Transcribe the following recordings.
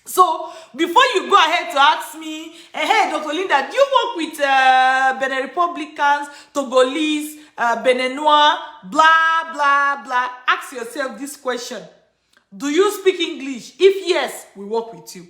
So before you go ahead to ask me, hey, Dr. Linda, do you work with Benin Republicans, Togolese, Beninois, blah, blah, blah? Ask yourself this question. Do you speak English? If yes, we work with you.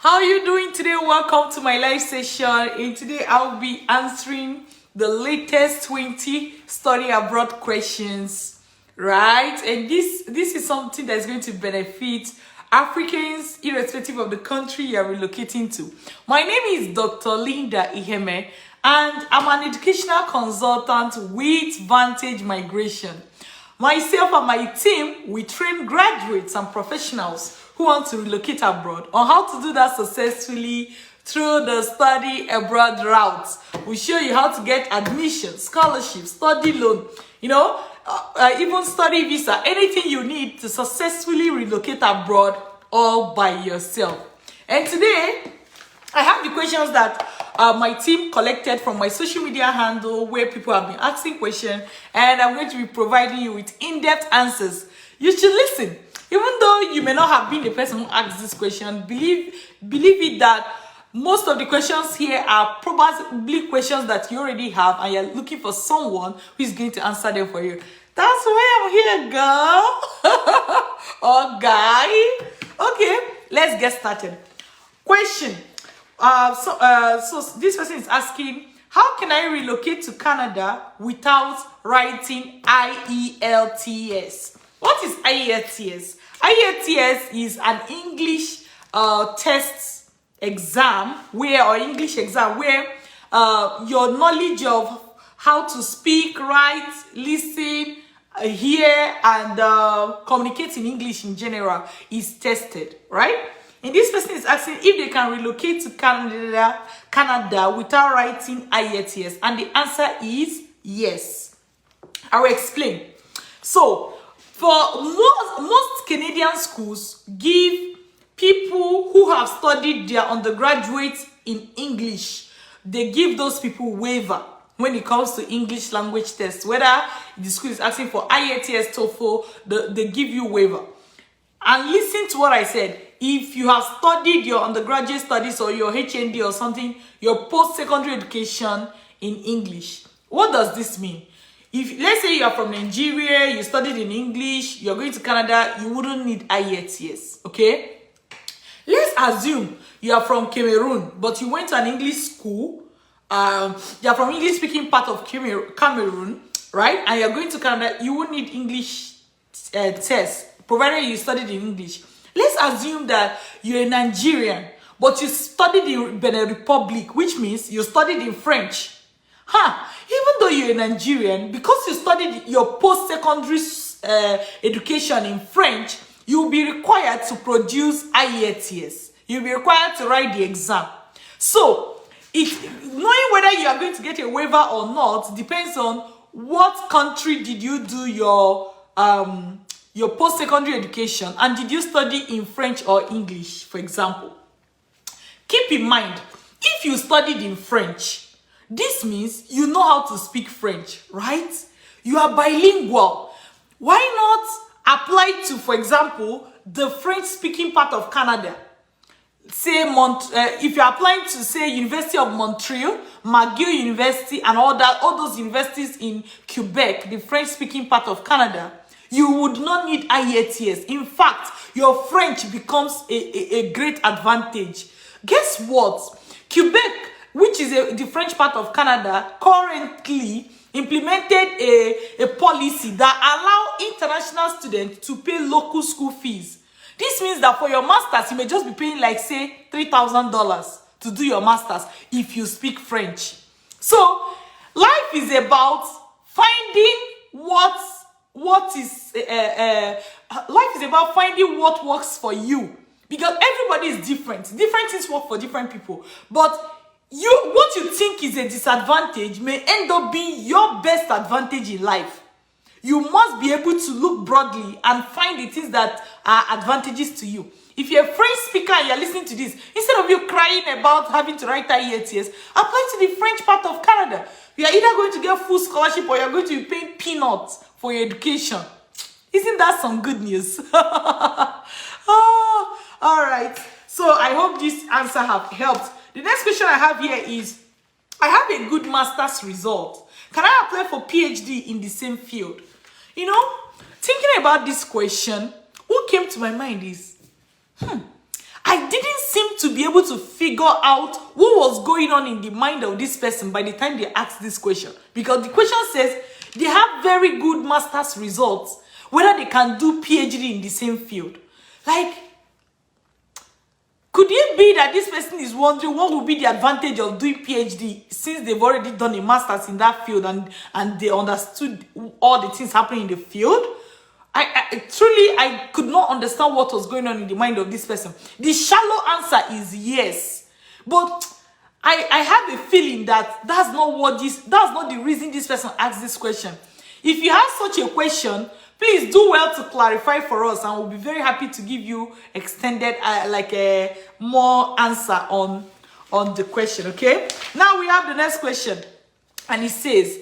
How are you doing today? Welcome to my live session. And today I'll be answering the latest 20 study abroad questions, right? And this is something that's going to benefit Africans irrespective of the country you're relocating to. My name is Dr. Linda Iheme, and I'm an educational consultant with Vantage Migration. Myself and my team, we train graduates and professionals who want to relocate abroad on how to do that successfully through the study abroad route. We show you how to get admission, scholarship, study loan, even study visa, anything you need to successfully relocate abroad all by yourself. And today, I have the questions that my team collected from my social media handle where people have been asking questions, and I'm going to be providing you with in-depth answers. You should listen. Even though you may not have been the person who asked this question, believe it that most of the questions here are probably questions that you already have and you're looking for someone who is going to answer them for you. That's why I'm here, girl. Or guy. Okay, let's get started. Question. So this person is asking, how can I relocate to Canada without writing IELTS? What is IELTS? IELTS is an English test exam where your knowledge of how to speak, write, listen, hear, and communicate in English in general is tested, right? And this person is asking if they can relocate to Canada without writing IELTS, and the answer is yes. I will explain. So, for most Canadian schools give people who have studied their undergraduate in English, they give those people waiver when it comes to English language tests. Whether the school is asking for IELTS, TOEFL, they give you waiver. And listen to what I said. If you have studied your undergraduate studies or your HND or something, your post-secondary education in English, what does this mean? If let's say you are from Nigeria, you studied in English, you're going to Canada, you wouldn't need IELTS, okay? Let's assume you are from Cameroon, but you went to an English school. You are from English-speaking part of Cameroon, right? And you're going to Canada, you won't need English test, provided you studied in English. Let's assume that you're a Nigerian, but you studied in Benin Republic, which means you studied in French. Even though you're a Nigerian, because you studied your post-secondary education in French, you'll be required to produce IELTS. You'll be required to write the exam. So, knowing whether you are going to get a waiver or not depends on what country did you do your post-secondary education, and did you study in French or English, for example. Keep in mind, if you studied in French, this means you know how to speak French, right? You are bilingual. Why not apply to, for example, the French-speaking part of Canada? Say, if you're applying to, say, University of Montreal, McGill University, and all those universities in Quebec, the French-speaking part of Canada, you would not need IELTS. In fact, your French becomes a great advantage. Guess what? Quebec, which is the French part of Canada, currently implemented a policy that allows international students to pay local school fees. This means that for your masters, you may just be paying like, say, $3,000 to do your masters if you speak French. So, life is about finding life is about finding what works for you, because everybody is different. Different things work for different people, but what you think is a disadvantage may end up being your best advantage in life. You must be able to look broadly and find the things that are advantages to you. If you're a French speaker and you're listening to this, instead of you crying about having to write IELTS, apply to the French part of Canada. You are either going to get full scholarship or you're going to be paying peanuts for your education. Isn't that some good news? Oh, all right. So I hope this answer have helped. The next question I have here is, I have a good master's result. Can I apply for PhD in the same field? You know, thinking about this question, what came to my mind is, I didn't seem to be able to figure out what was going on in the mind of this person by the time they asked this question. Because the question says they have very good master's results, whether they can do PhD in the same field. Like, could it be that this person is wondering what would be the advantage of doing PhD since they've already done a master's in that field and they understood all the things happening in the field? I could not understand what was going on in the mind of this person. The shallow answer is yes. But I have a feeling that that's not the reason this person asked this question. If you have such a question, please do well to clarify for us, and we'll be very happy to give you extended, more answer on the question, okay? Now we have the next question, and it says,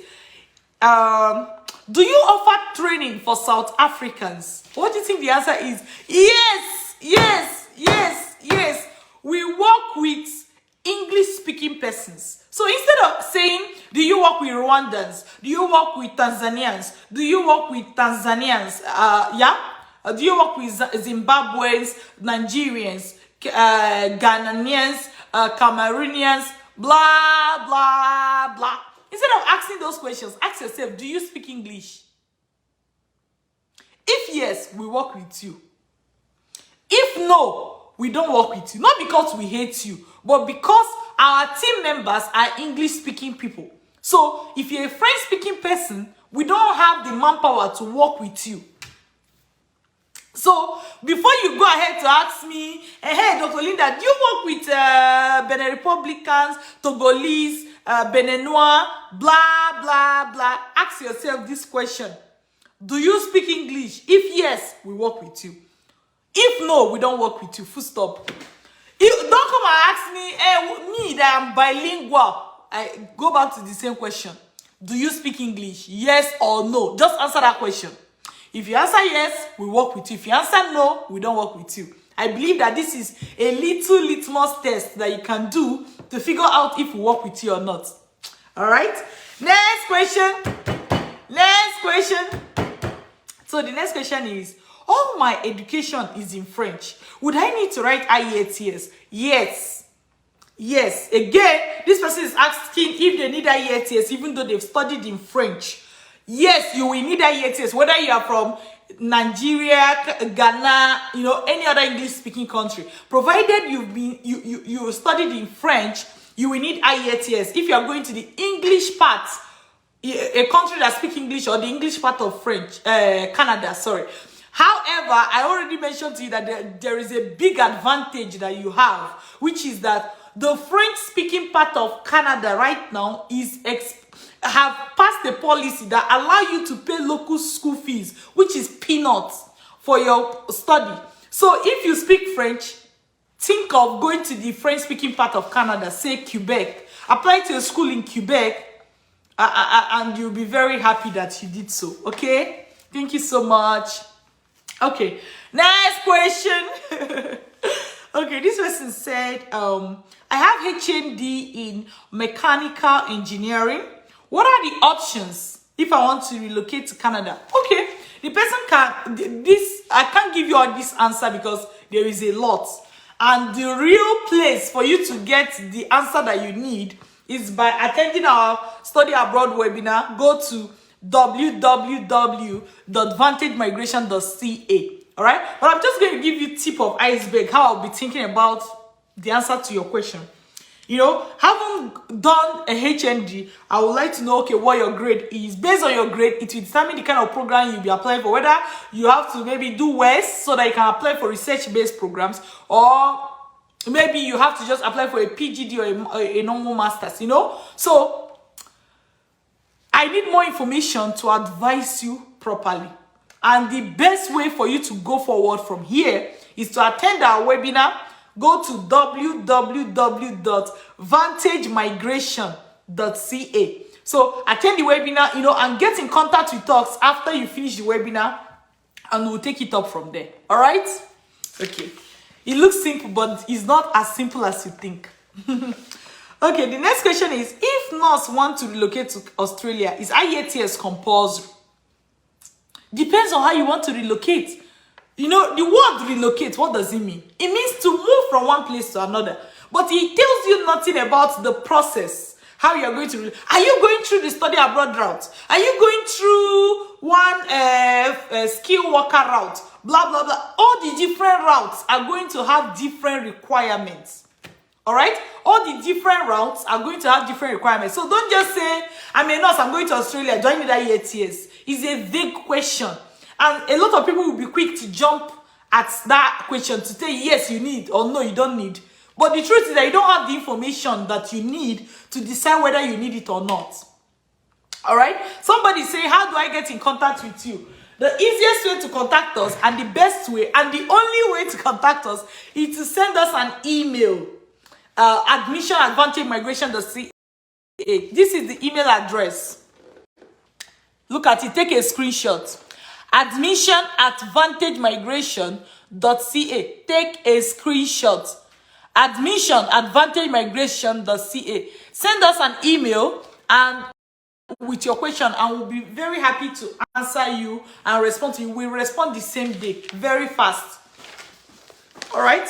do you offer training for South Africans? What do you think the answer is? Yes, yes, yes, yes. We work with English-speaking persons. So instead of saying, do you work with Rwandans? Do you work with Tanzanians? Do you work with Tanzanians? Do you work with Zimbabweans, Nigerians, Ghanaians, Cameroonians, blah, blah, blah. Instead of asking those questions, ask yourself, do you speak English? If yes, we work with you. If no, we don't work with you. Not because we hate you, but because our team members are English-speaking people. So if you're a French-speaking person, we don't have the manpower to work with you. So before you go ahead to ask me, hey, Dr. Linda, do you work with Benin Republicans, Togolese, Beninois, blah, blah, blah? Ask yourself this question. Do you speak English? If yes, we work with you. If no, we don't work with you. Full stop. Don't come and ask me, me that I'm bilingual. I go back to the same question. Do you speak English? Yes or no? Just answer that question. If you answer yes, we work with you. If you answer no, we don't work with you. I believe that this is a little litmus test that you can do to figure out if we work with you or not. All right? Next question. Next question. So the next question is, all my education is in French. Would I need to write IELTS? Yes. Yes. Again, this person is asking if they need IELTS even though they've studied in French. Yes, you will need IELTS, whether you are from Nigeria, Ghana, any other English-speaking country. Provided you studied in French, you will need IELTS. If you are going to the English part, a country that speaks English, or the English part of French, Canada, sorry. However, I already mentioned to you that there is a big advantage that you have, which is that the French-speaking part of Canada right now have passed a policy that allow you to pay local school fees, which is peanuts for your study. So if you speak French, think of going to the French-speaking part of Canada, say Quebec. Apply to a school in Quebec, and you'll be very happy that you did so. Okay? Thank you so much. Okay, next question. Okay, this person said, I have HND in mechanical engineering. What are the options if I want to relocate to Canada? Okay, the person I can't give you all this answer because there is a lot. And the real place for you to get the answer that you need is by attending our study abroad webinar. Go to www.vantagemigration.ca. All right, but I'm just going to give you tip of iceberg how I'll be thinking about the answer to your question. Having done a HND, I would like to know, okay, what your grade is. Based on your grade, it will determine the kind of program you'll be applying for, whether you have to maybe do WES so that you can apply for research-based programs, or maybe you have to just apply for a PGD or a normal master's, So I need more information to advise you properly. And the best way for you to go forward from here is to attend our webinar. Go to www.vantagemigration.ca. So attend the webinar, and get in contact with us after you finish the webinar, and we'll take it up from there. All right? Okay. It looks simple, but it's not as simple as you think. Okay, the next question is, if nurse want to relocate to Australia, is IELTS compulsory? Depends on how you want to relocate. The word relocate, what does it mean? It means to move from one place to another. But it tells you nothing about the process. How you are going to... Are you going through the study abroad route? Are you going through one skill worker route? Blah, blah, blah. All the different routes are going to have different requirements. All right? All the different routes are going to have different requirements. So don't just say, I'm a nurse, I'm going to Australia, do I need IELTS? It's a vague question. And a lot of people will be quick to jump at that question to say, yes, you need, or no, you don't need. But the truth is that you don't have the information that you need to decide whether you need it or not. All right? Somebody say, how do I get in contact with you? The easiest way to contact us, and the best way, and the only way to contact us, is to send us an email. admission@vantagemigration.ca. This is the email address. Look at it. Take a screenshot. admission@vantagemigration.ca. Take a screenshot. admission@vantagemigration.ca. Send us an email and with your question, and we'll be very happy to answer you and respond to you. We'll respond the same day, very fast. All right?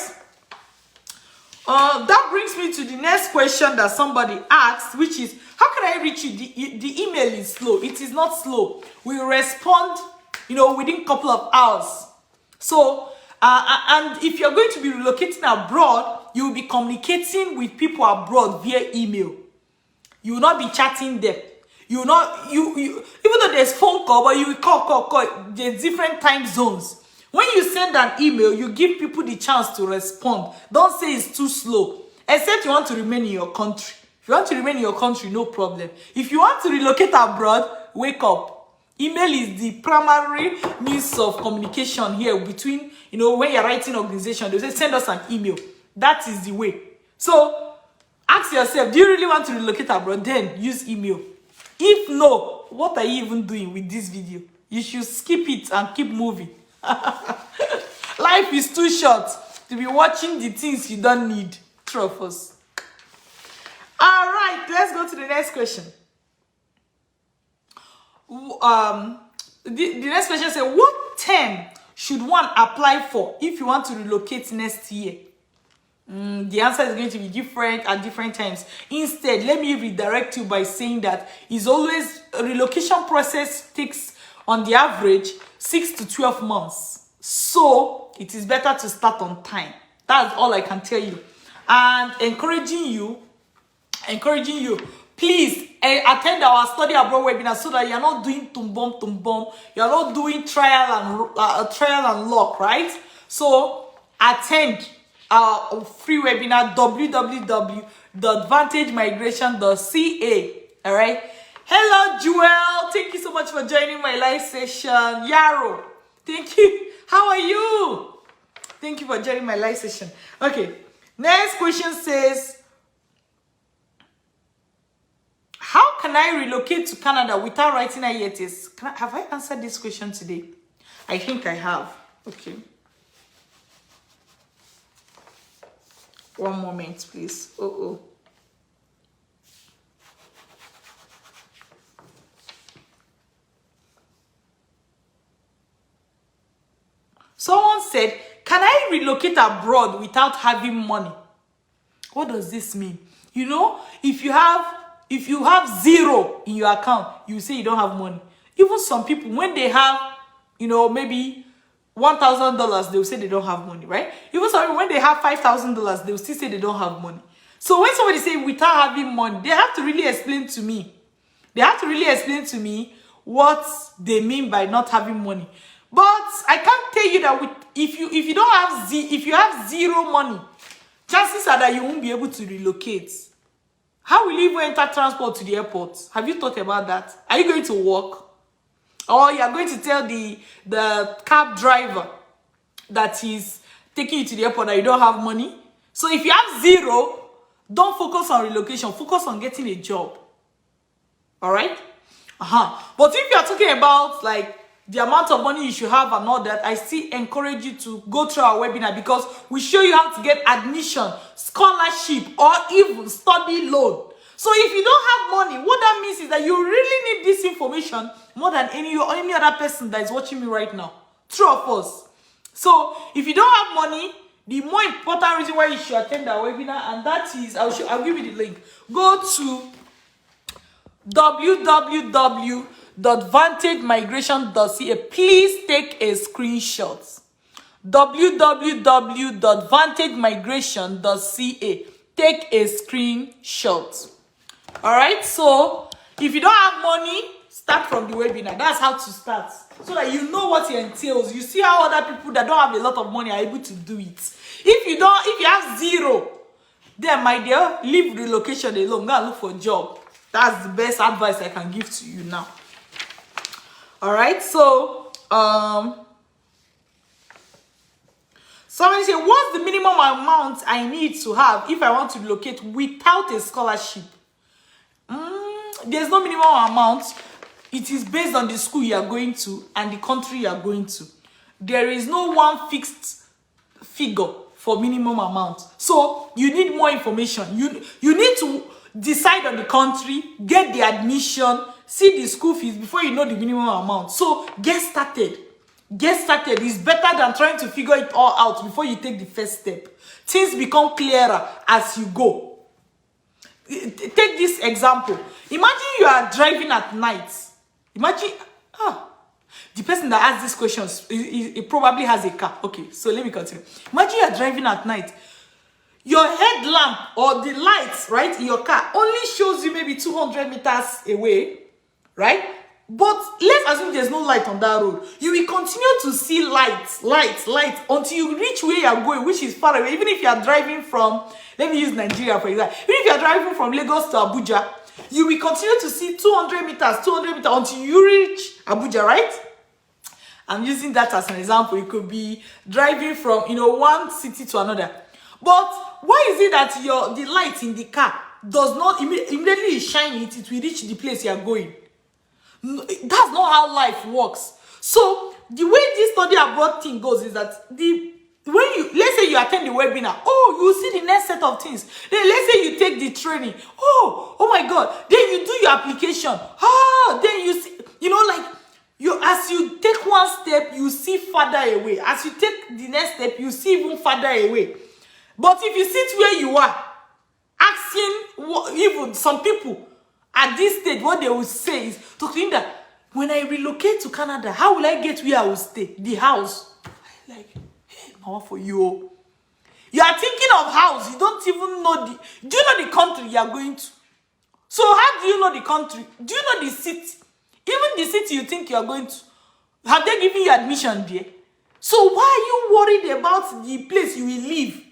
That brings me to the next question that somebody asked, which is, how can I reach you? The email is slow. It is not slow. We respond, within a couple of hours. So, and if you're going to be relocating abroad, you will be communicating with people abroad via email. You will not be chatting them. You will not, even though there's phone call, but you will call. There's different time zones. When you send an email, you give people the chance to respond. Don't say it's too slow. Except you want to remain in your country. If you want to remain in your country, no problem. If you want to relocate abroad, wake up. Email is the primary means of communication here between, when you're writing organization, they say send us an email. That is the way. So ask yourself, do you really want to relocate abroad? Then use email. If no, what are you even doing with this video? You should skip it and keep moving. Life is too short to be watching the things you don't need. Trust us. All right, let's go to the next question. The next question says, what term should one apply for if you want to relocate next year? The answer is going to be different at different times. Instead, let me redirect you by saying that it's always a relocation process takes on the average 6 to 12 months. So it is better to start on time. That's all I can tell you. And encouraging you, please attend our study abroad webinar so that you're not doing tumbom. You're not doing trial and luck, right? So attend our free webinar, www.vantagemigration.ca. All right. Hello, Joel. Thank you so much for joining my live session. Yaro, thank you. How are you? Thank you for joining my live session. Okay. Next question says, how can I relocate to Canada without writing IELTS? Have I answered this question today? I think I have. Okay. One moment, please. Someone said, can I relocate abroad without having money? What does this mean? If you have 0 in your account, you say you don't have money. Even some people, when they have, maybe $1,000, they'll say they don't have money, right? Even some people, when they have $5,000, they'll still say they don't have money. So when somebody say without having money, they have to really explain to me. What they mean by not having money. But I can't tell you that if you have 0 money, chances are that you won't be able to relocate. How will you even enter transport to the airport? Have you thought about that? Are you going to walk? Or you are going to tell the cab driver that is taking you to the airport that you don't have money. So if you have zero, don't focus on relocation. Focus on getting a job. All right? But if you're talking about like the amount of money you should have and all that, I still encourage you to go through our webinar, because we show you how to get admission, scholarship, or even study loan. So if you don't have money, what that means is that you really need this information more than any other person that is watching me right now. True of us. So if you don't have money, the more important reason why you should attend our webinar, and that is, I'll give you the link. Go to www.vantagemigration.ca. Please take a screenshot. www.vantagemigration.ca. Take a screenshot. All right, so if you don't have money, start from the webinar. That's how to start, so that you know what it entails. You see how other people that don't have a lot of money are able to do it. If you have zero, then my dear, leave relocation alone. Go and look for a job. That's the best advice I can give to you now. All right, so somebody say, what's the minimum amount I need to have if I want to relocate without a scholarship? There's no minimum amount. It is based on the school you are going to and the country you are going to. There is no one fixed figure for minimum amount. So you need more information. You need to decide on the country, get the admission, see the school fees before you know the minimum amount. So get started. Get started. It's better than trying to figure it all out before you take the first step. Things become clearer as you go. Take this example. Imagine you are driving at night. Imagine, the person that asked these questions, he probably has a car. Okay, so let me continue. Imagine you are driving at night. Your headlamp or the lights, right, in your car only shows you maybe 200 meters away, right? But let's assume there's no light on that road. You will continue to see lights until you reach where you are going, which is far away. Even if you are driving from, let me use Nigeria for example. Even if you are driving from Lagos to Abuja, you will continue to see 200 meters until you reach Abuja, right? I'm using that as an example. It could be driving from, one city to another. But why is it that the light in the car does not immediately shine it will reach the place you are going? That's not how life works. So the way this study abroad thing goes is that let's say you attend the webinar, you see the next set of things. Then let's say you take the training. Oh my God. Then you do your application. Then you see, as you take one step, you see farther away. As you take the next step, you see even farther away. But if you sit where you are, asking even some people at this stage, what they will say is, Dr. Linda, when I relocate to Canada, how will I get where I will stay? The house. Like, hey, now for you. You are thinking of house. You don't even know do you know the country you are going to? So how do you know the country? Do you know the city? Even the city you think you are going to. Have they given you admission there? So why are you worried about the place you will live?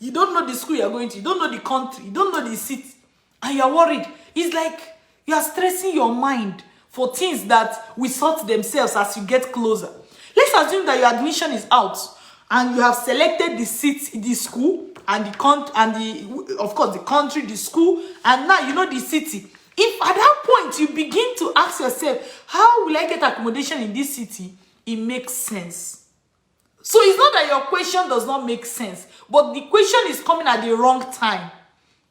You don't know the school you are going to. You don't know the country. You don't know the city. And you are worried. It's like you are stressing your mind for things that will sort themselves as you get closer. Let's assume that your admission is out and you have selected the seat, the school, and of course the country, the school, and now you know the city. If at that point you begin to ask yourself, how will I get accommodation in this city? It makes sense. So it's not that your question does not make sense, but the question is coming at the wrong time.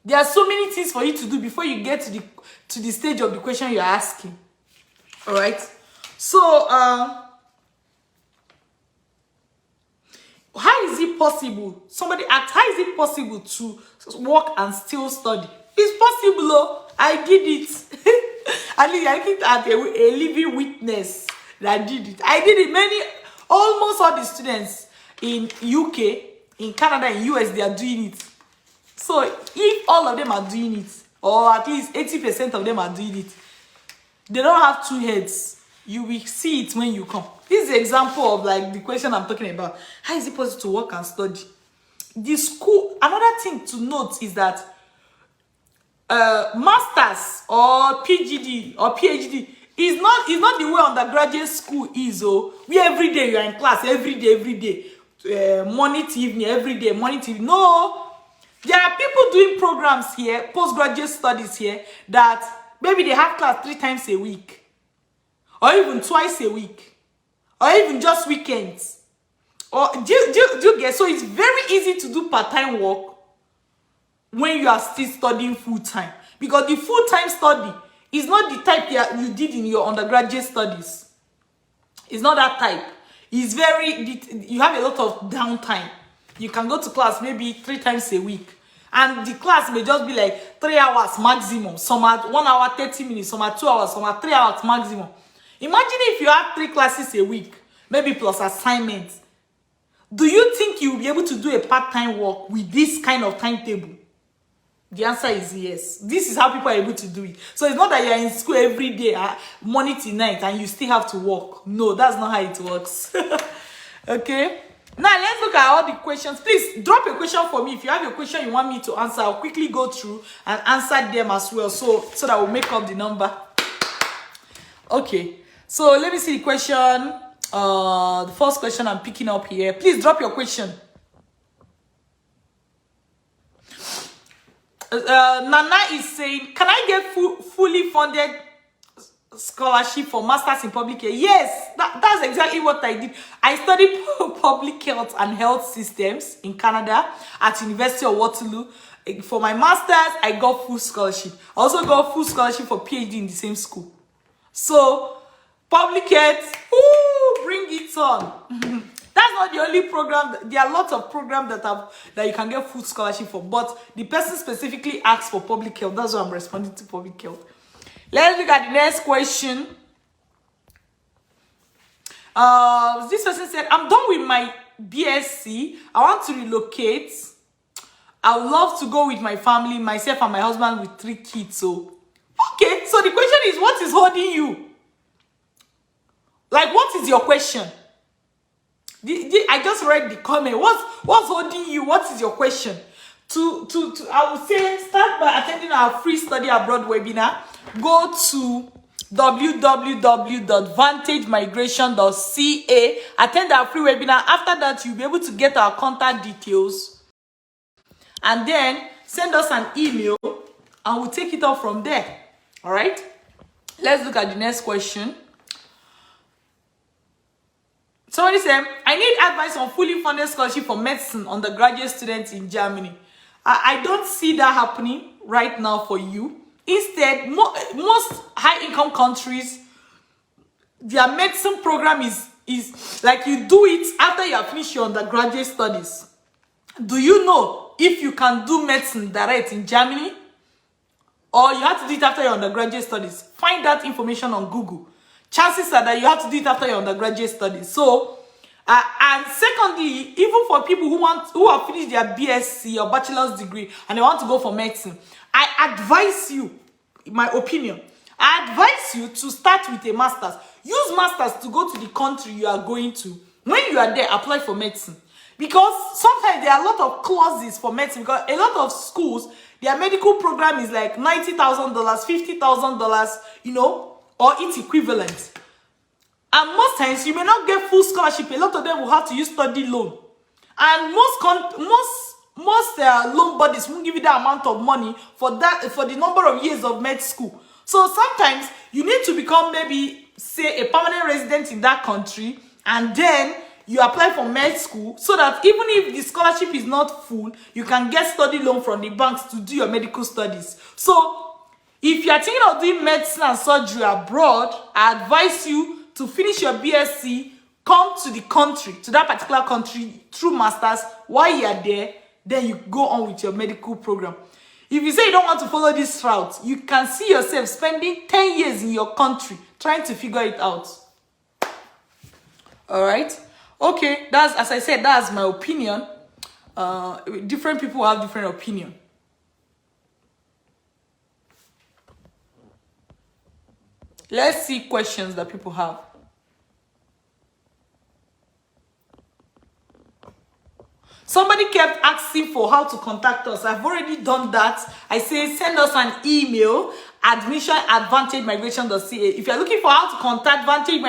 There are so many things for you to do before you get to the stage of the question you're asking. All right. So, how is it possible? Somebody asked, how is it possible to work and still study? It's possible. Oh, I did it. I think I'm a living witness that did it. I did it. Almost all the students in UK, in Canada, in US, they are doing it. So if all of them are doing it, or at least 80% of them are doing it, they don't have two heads. You will see it when you come. This is an example of like the question I'm talking about. How is it possible to work and study? The school, another thing to note is that masters or PhD is not the way undergraduate school is. Where every day you are in class, every day. morning to evening, every day, morning to evening. No, there are people doing programs here, postgraduate studies here, that maybe they have class 3 times a week, or even twice a week, or even just weekends. Or do you get? So it's very easy to do part-time work when you are still studying full-time, because the full-time study is not the type that you did in your undergraduate studies. It's not that type. It's you have a lot of downtime. You can go to class maybe 3 times a week, and the class may just be like 3 hours maximum. Some are 1 hour 30 minutes, some are 2 hours, some are 3 hours maximum. Imagine if you have 3 classes a week, maybe plus assignments. Do you think you'll be able to do a part-time work with this kind of timetable? The answer is yes. This is how people are able to do it. So it's not that you're in school every day, morning to night, and you still have to work. No, that's not how it works. Okay? Now let's look at all the questions. Please drop a question for me. If you have a question you want me to answer, I'll quickly go through and answer them as well, so that we'll make up the number. Okay. So let me see the question. The first question I'm picking up here. Please drop your question. Nana is saying, can I get fully funded scholarship for masters in public health? Yes, that's exactly what I did. I studied public health and health systems in Canada at University of Waterloo. For my masters, I got full scholarship. I also got full scholarship for PhD in the same school. So public health, ooh, bring it on. That's not the only program. There are lots of programs that you can get full scholarship for, but the person specifically asked for public health. That's why I'm responding to public health. Let's look at the next question. This person said, I'm done with my BSc. I want to relocate. I would love to go with my family, myself and my husband with 3 kids. So, okay. So the question is, what is holding you? Like, what is your question? I just read the comment. What's holding you? What is your question? I would say, start by attending our free study abroad webinar. Go to www.vantagemigration.ca. Attend our free webinar. After that, you'll be able to get our contact details, and then send us an email, and we'll take it off from there. All right. Let's look at the next question. Somebody said, I need advice on fully funded scholarship for medicine undergraduate students in Germany. I don't see that happening right now for you. Instead, most high-income countries, their medicine program is like you do it after you have finished your undergraduate studies. Do you know if you can do medicine direct in Germany, or you have to do it after your undergraduate studies? Find that information on Google. Chances are that you have to do it after your undergraduate studies. So, and secondly, even for people who have finished their BSc or bachelor's degree and they want to go for medicine, I advise you, in my opinion, I advise you to start with a master's. Use master's to go to the country you are going to. When you are there, apply for medicine. Because sometimes there are a lot of clauses for medicine, because a lot of schools, their medical program is like $90,000, $50,000, you know, or its equivalent. And most times you may not get full scholarship. A lot of them will have to use study loan, and most loan bodies won't give you that amount of money for the number of years of med school. So sometimes you need to become, maybe say, a permanent resident in that country, and then you apply for med school, so that even if the scholarship is not full, you can get study loan from the banks to do your medical studies. So if you are thinking of doing medicine and surgery abroad, I advise you to finish your BSc, come to the country, to that particular country through masters. While you are there, then you go on with your medical program. If you say you don't want to follow this route, you can see yourself spending 10 years in your country trying to figure it out. All right? Okay, as I said, that's my opinion. Different people have different opinion. Let's see questions that people have. Somebody kept asking for how to contact us. I've already done that. I say send us an email, admission@vantagemigration.ca. If you're looking for how to contact Vantage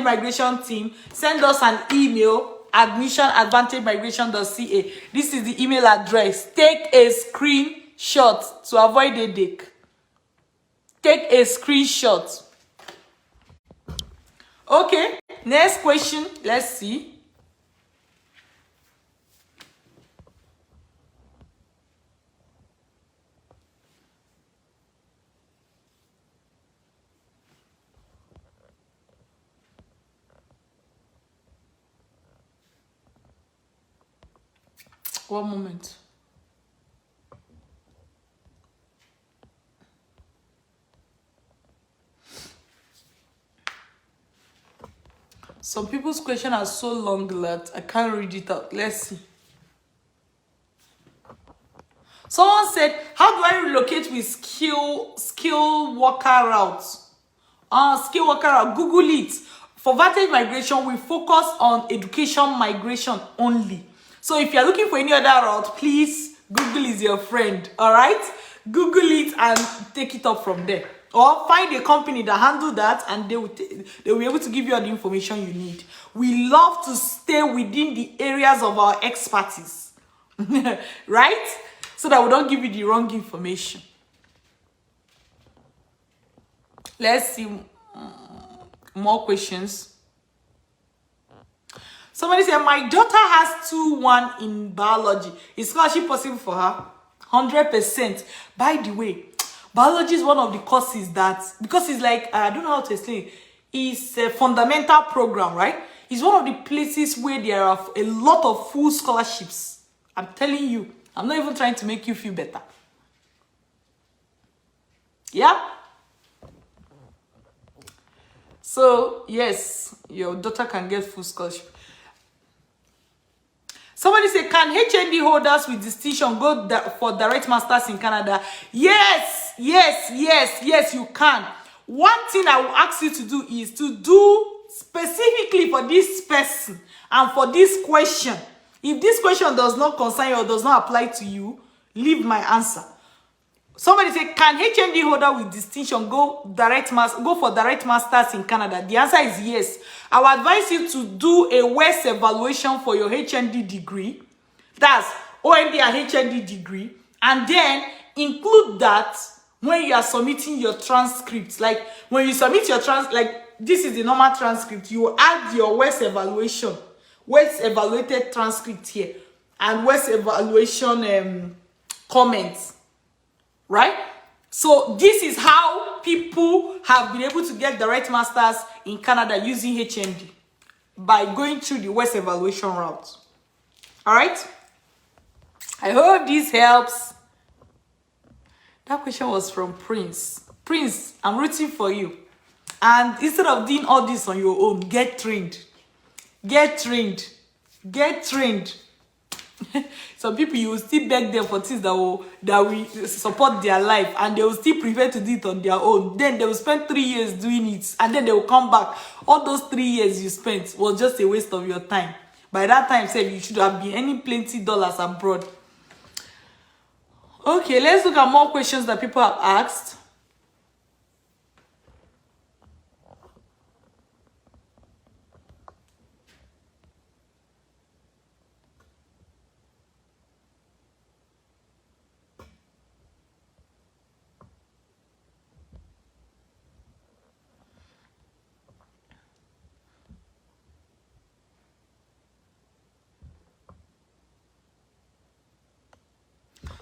Migration team, send us an email admissionadvantagemigration.ca. This is the email address. Take a screenshot to avoid a dick. Take a screenshot. Okay, next question. Let's see. One moment. Some people's questions are so long that I can't read it out. Let's see. Someone said, how do I relocate with skill worker routes? Skill worker route, Google it. For Vantage Migration, we focus on education migration only. So if you're looking for any other route, please, Google is your friend, all right? Google it and take it up from there. Or find a company that handle that, and they will be able to give you all the information you need. We love to stay within the areas of our expertise, right? So that we don't give you the wrong information. Let's see more questions. Somebody said, my daughter has 2-1 in biology. Is scholarship possible for her? 100%. By the way, biology is one of the courses that, because it's like, I don't know how to explain it. It's a fundamental program, right? It's one of the places where there are a lot of full scholarships. I'm telling you. I'm not even trying to make you feel better. Yeah? So, yes, your daughter can get full scholarship. Somebody say, can HND holders with distinction go for direct masters in Canada? Yes, you can. One thing I will ask you to do is to do specifically for this person and for this question. If this question does not concern you or does not apply to you, leave my answer. Somebody say, can HND holder with distinction go for direct masters in Canada? The answer is yes. I will advise you to do a WES evaluation for your HND degree. That's OND and HND degree. And then include that when you are submitting your transcripts. Like when you submit your like this is the normal transcript. You add your WES evaluation. WES evaluated transcript here. And WES evaluation comments. Right? So this is how people have been able to get direct masters in Canada using HND by going through the WES evaluation route. All right? I hope this helps. That question was from Prince. Prince, I'm rooting for you. And instead of doing all this on your own, get trained. Get trained. Get trained. Some people, you will still beg them for things that will support their life, and they will still prefer to do it on their own. Then they will spend 3 years doing it, and then they will come back. All those 3 years you spent was just a waste of your time. By that time, say you should have been earning plenty dollars abroad. Okay, let's look at more questions that people have asked.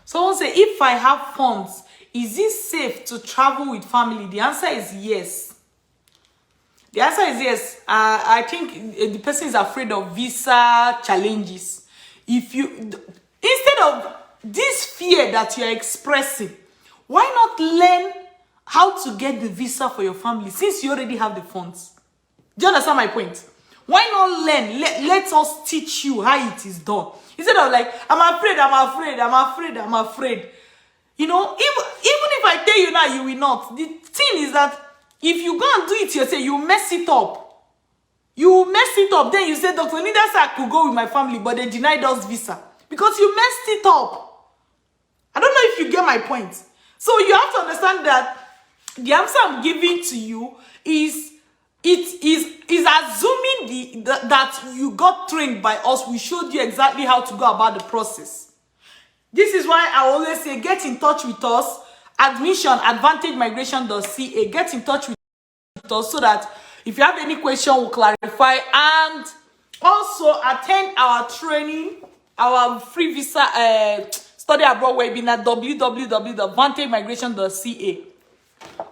Someone say, if I have funds, is it safe to travel with family? The answer is yes. The answer is yes. I think the person is afraid of visa challenges. If you, instead of this fear that you're expressing, why not learn how to get the visa for your family since you already have the funds? Do you understand my point? Why not learn? Let us teach you how it is done. Instead of like, I'm afraid. You know, even if I tell you now, you will not. The thing is that if you go and do it yourself, you mess it up. Then you say, Dr. Linda said I could go with my family, but they denied us visa. Because you messed it up. I don't know if you get my point. So you have to understand that the answer I'm giving to you is assuming that you got trained by us. We showed you exactly how to go about the process. This is why I always say, get in touch with us. Admission advantagemigration.ca. Get in touch with us so that if you have any question, we'll clarify. And also attend our training, our free visa study abroad webinar, www.advantagemigration.ca.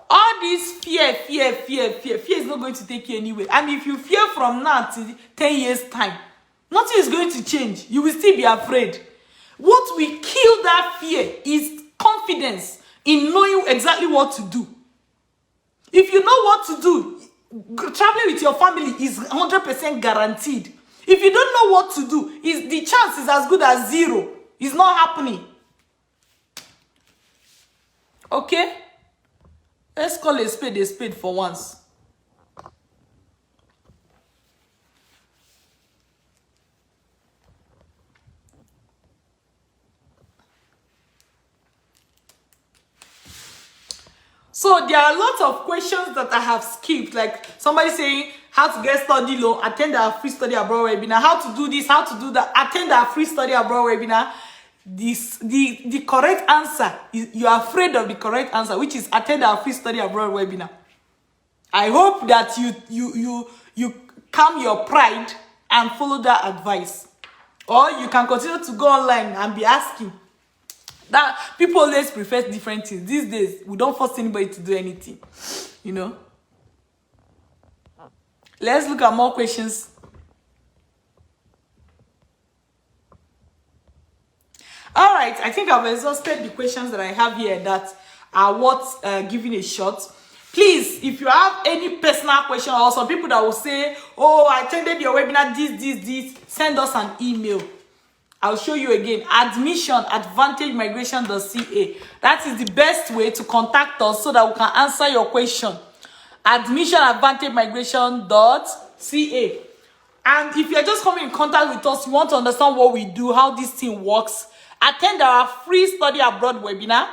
All this fear is not going to take you anywhere. And if you fear from now to 10 years time, nothing is going to change. You will still be afraid. What will kill that fear is confidence in knowing exactly what to do. If you know what to do, traveling with your family is 100% guaranteed. If you don't know what to do, the chance is as good as zero. It's not happening. Okay? Let's call a spade for once. So there are a lot of questions that I have skipped, like somebody saying how to get study loan, attend our free study abroad webinar, how to do this, how to do that, attend our free study abroad webinar. The correct answer is, you are afraid of the correct answer, which is attend our free study abroad webinar. I hope that you calm your pride and follow that advice. Or you can continue to go online and be asking. That people always prefer different things. These days, we don't force anybody to do anything. You know? Let's look at more questions. All right, I think I've exhausted the questions that I have here that are worth giving a shot. Please, if you have any personal question, or some people that will say, oh, I attended your webinar, this, send us an email. I'll show you again. Admission@advantagemigration.ca. That is the best way to contact us so that we can answer your question. Admission@advantagemigration.ca. And if you're just coming in contact with us, you want to understand what we do, how this thing works, attend our free study abroad webinar.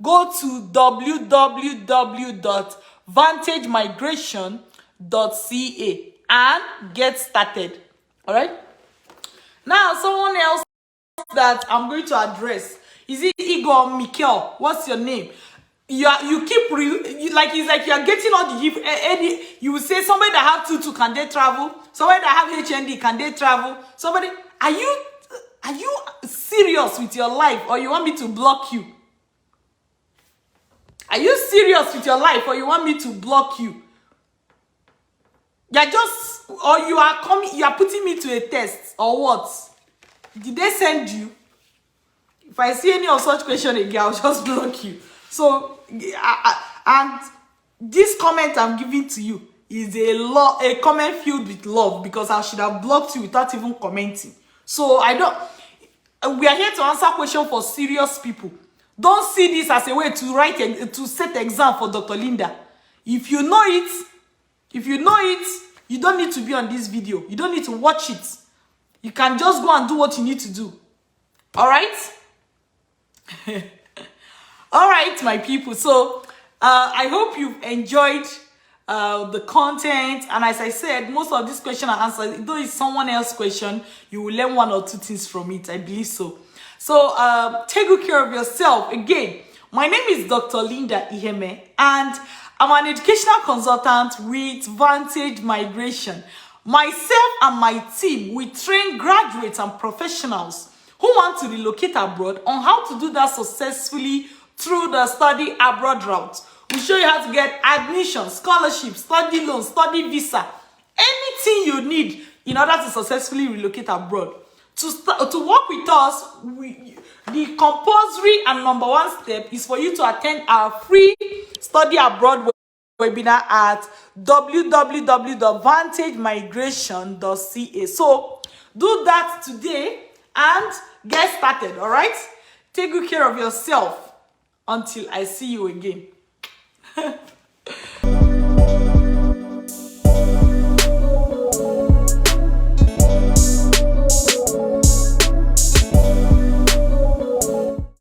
Go to www.vantagemigration.ca and get started. All right. Now, someone else that I'm going to address, is it Igor Mikel? What's your name? You keep like it's like you're getting all the you will say somebody that have tutu, can they travel? Somebody that have HND, can they travel? Somebody, are you serious with your life, or you want me to block you? Are you serious with your life, or you want me to block you? You're just, or you are putting me to a test, or what? Did they send you? If I see any of such question again, I'll just block you. So, and this comment I'm giving to you is a comment filled with love, because I should have blocked you without even commenting. So we are here to answer questions for serious people. Don't see this as a way to set exam for Dr. Linda. If you know it, you don't need to be on this video. You don't need to watch it. You can just go and do what you need to do. All right? All right, my people. So I hope you've enjoyed the content. And as I said, most of these questions are answered. Though it's someone else's question, you will learn one or two things from it. I believe so. So take good care of yourself. Again, my name is Dr. Linda Iheme, and I'm an educational consultant with Vantage Migration. Myself and my team, we train graduates and professionals who want to relocate abroad on how to do that successfully through the study abroad route. We show you how to get admission, scholarship, study loan, study visa, anything you need in order to successfully relocate abroad. To work with us, the compulsory and #1 step is for you to attend our free study abroad webinar at www.vantagemigration.ca. So do that today and get started. All right, take good care of yourself until I see you again.